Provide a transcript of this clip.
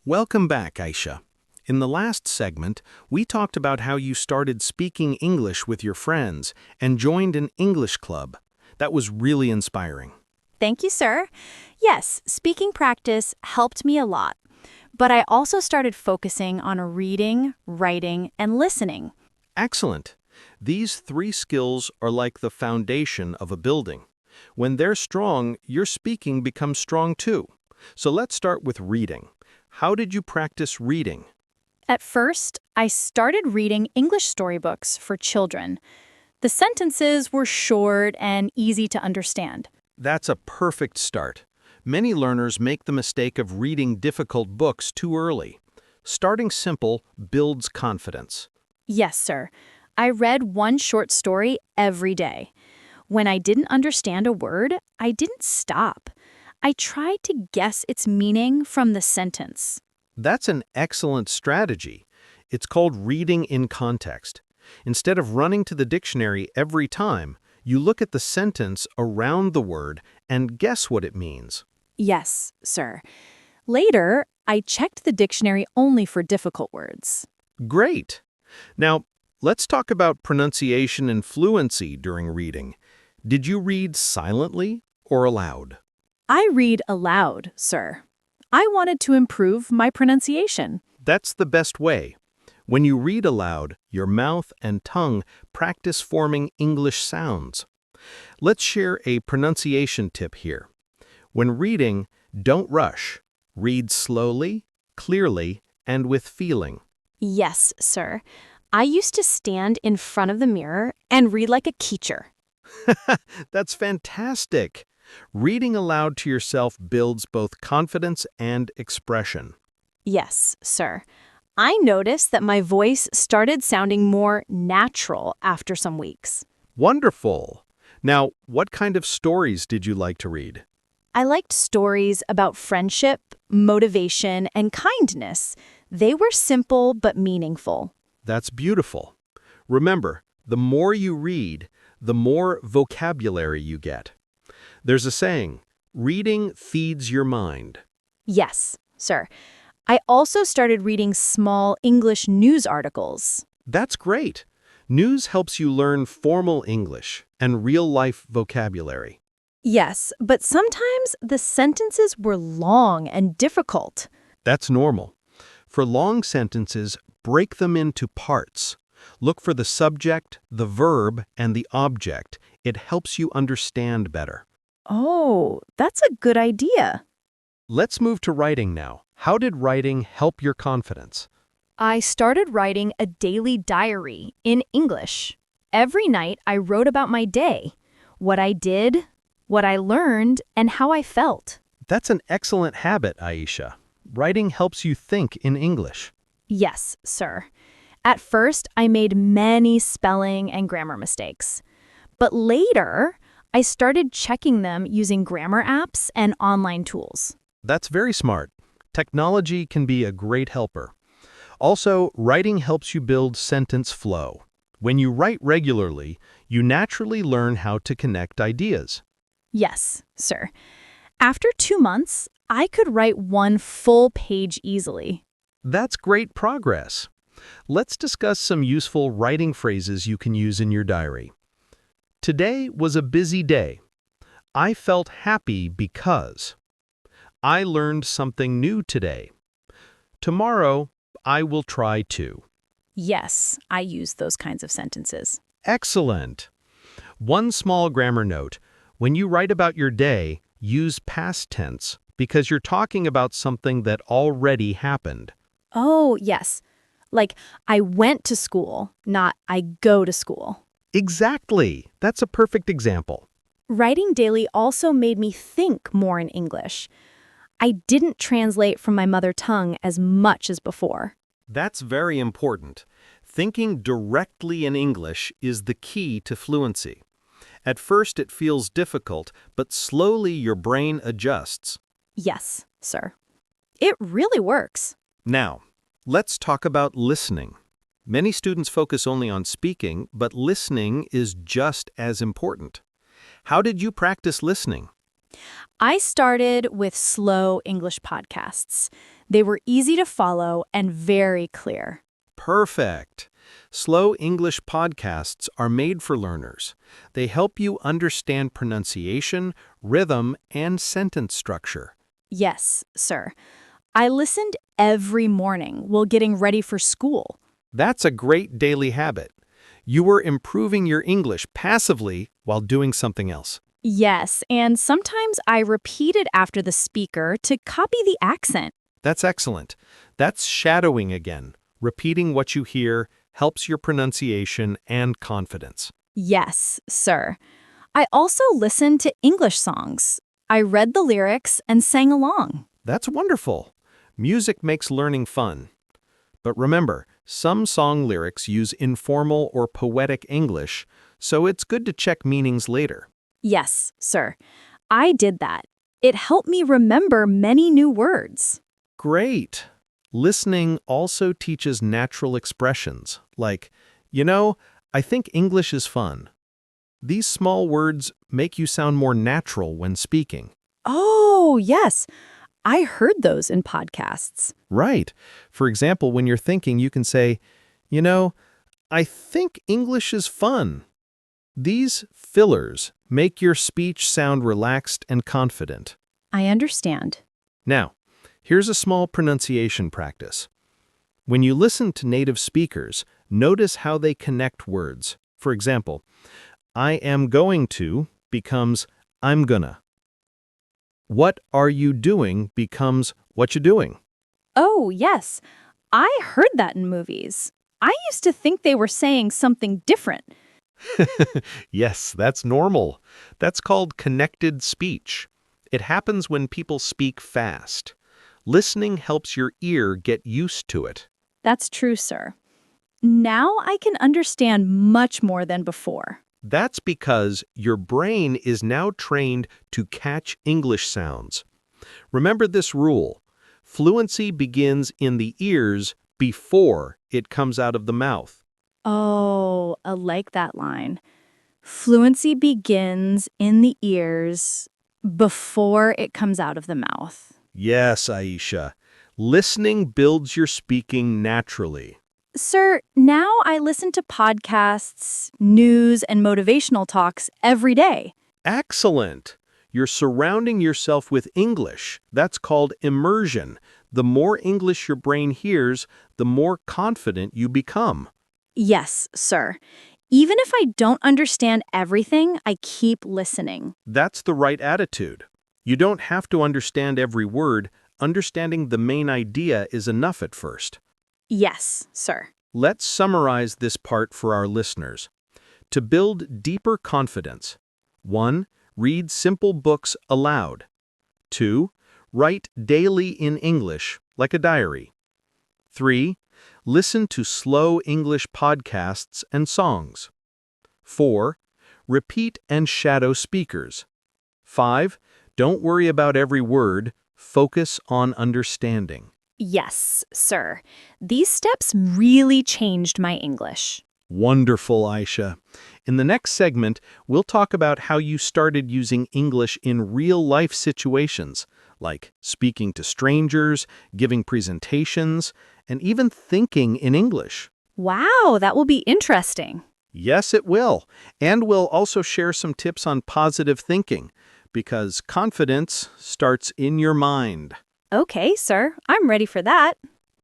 Welcome back, Aisha. In the last segment, we talked about how you started speaking English with your friends and joined an English club. That was really inspiring. Thank you, sir. Yes, speaking practice helped me a lot, but I also started focusing on reading, writing, and listening. Excellent. These three skills are like the foundation of a building. When they're strong, your speaking becomes strong too. So let's start with reading. How did you practice reading? At first, I started reading English storybooks for children. The sentences were short and easy to understand. That's a perfect start. Many learners make the mistake of reading difficult books too early. Starting simple builds confidence. Yes, sir. I read one short story every day. When I didn't understand a word, I didn't stop. I tried to guess its meaning from the sentence. That's an excellent strategy. It's called reading in context. Instead of running to the dictionary every time, you look at the sentence around the word and guess what it means. Yes, sir. Later, I checked the dictionary only for difficult words. Great! Now, let's talk about pronunciation and fluency during reading. Did you read silently or aloud? I read aloud, sir. I wanted to improve my pronunciation. That's the best way. When you read aloud, your mouth and tongue practice forming English sounds. Let's share a pronunciation tip here. When reading, don't rush. Read slowly, clearly, and with feeling. Yes, sir. I used to stand in front of the mirror and read like a teacher. That's fantastic. Reading aloud to yourself builds both confidence and expression. Yes, sir. I noticed that my voice started sounding more natural after some weeks. Wonderful. Now, what kind of stories did you like to read? I liked stories about friendship, motivation, and kindness. They were simple but meaningful. That's beautiful. Remember, the more you read, the more vocabulary you get. There's a saying, reading feeds your mind. Yes, sir. I also started reading small English news articles. That's great. News helps you learn formal English and real-life vocabulary. Yes, but sometimes the sentences were long and difficult. That's normal. For long sentences, break them into parts. Look for the subject, the verb, and the object. It helps you understand better. Oh, that's a good idea. Let's move to writing now. How did writing help your confidence? I started writing a daily diary in English. Every night I wrote about my day, what I did, what I learned, and how I felt. That's an excellent habit, Aisha. Writing helps you think in English. Yes, sir. At first, I made many spelling and grammar mistakes. But later, I started checking them using grammar apps and online tools. That's very smart. Technology can be a great helper. Also, writing helps you build sentence flow. When you write regularly, you naturally learn how to connect ideas. Yes, sir. After 2 months, I could write one full page easily. That's great progress. Let's discuss some useful writing phrases you can use in your diary. Today was a busy day. I felt happy because. I learned something new today. Tomorrow, I will try to. Yes, I use those kinds of sentences. Excellent. One small grammar note. When you write about your day, use past tense because you're talking about something that already happened. Oh, yes. Like, I went to school, not I go to school. Exactly. That's a perfect example. Writing daily also made me think more in English. I didn't translate from my mother tongue as much as before. That's very important. Thinking directly in English is the key to fluency. At first it feels difficult, but slowly your brain adjusts. Yes, sir. It really works. Now, let's talk about listening. Many students focus only on speaking, but listening is just as important. How did you practice listening? I started with slow English podcasts. They were easy to follow and very clear. Perfect. Slow English podcasts are made for learners. They help you understand pronunciation, rhythm, and sentence structure. Yes, sir. I listened every morning while getting ready for school. That's a great daily habit. You were improving your English passively while doing something else. Yes, and sometimes I repeated after the speaker to copy the accent. That's excellent. That's shadowing again. Repeating what you hear helps your pronunciation and confidence. Yes, sir. I also listened to English songs. I read the lyrics and sang along. That's wonderful. Music makes learning fun. But remember, some song lyrics use informal or poetic English, so it's good to check meanings later. Yes, sir. I did that. It helped me remember many new words. Great. Listening also teaches natural expressions, like, I think English is fun. These small words make you sound more natural when speaking. Oh, yes. I heard those in podcasts. Right. For example, when you're thinking, you can say, I think English is fun. These fillers make your speech sound relaxed and confident. I understand. Now, here's a small pronunciation practice. When you listen to native speakers, notice how they connect words. For example, I am going to becomes I'm gonna. What are you doing becomes what you doing. Oh, yes. I heard that in movies. I used to think they were saying something different. Yes, that's normal. That's called connected speech. It happens when people speak fast. Listening helps your ear get used to it. That's true, sir. Now I can understand much more than before. That's because your brain is now trained to catch English sounds. Remember this rule. Fluency begins in the ears before it comes out of the mouth. Oh, I like that line. Fluency begins in the ears before it comes out of the mouth. Yes, Aisha. Listening builds your speaking naturally. Sir, now I listen to podcasts, news, and motivational talks every day. Excellent. You're surrounding yourself with English. That's called immersion. The more English your brain hears, the more confident you become. Yes, sir. Even if I don't understand everything, I keep listening. That's the right attitude. You don't have to understand every word. Understanding the main idea is enough at first. Yes, sir. Let's summarize this part for our listeners. To build deeper confidence. 1. Read simple books aloud. 2. Write daily in English, like a diary. 3. Listen to slow English podcasts and songs. 4. Repeat and shadow speakers. 5. Don't worry about every word. Focus on understanding. Yes, sir. These steps really changed my English. Wonderful, Aisha. In the next segment, we'll talk about how you started using English in real-life situations, like speaking to strangers, giving presentations, and even thinking in English. Wow, that will be interesting. Yes, it will. And we'll also share some tips on positive thinking, because confidence starts in your mind. Okay, sir. I'm ready for that.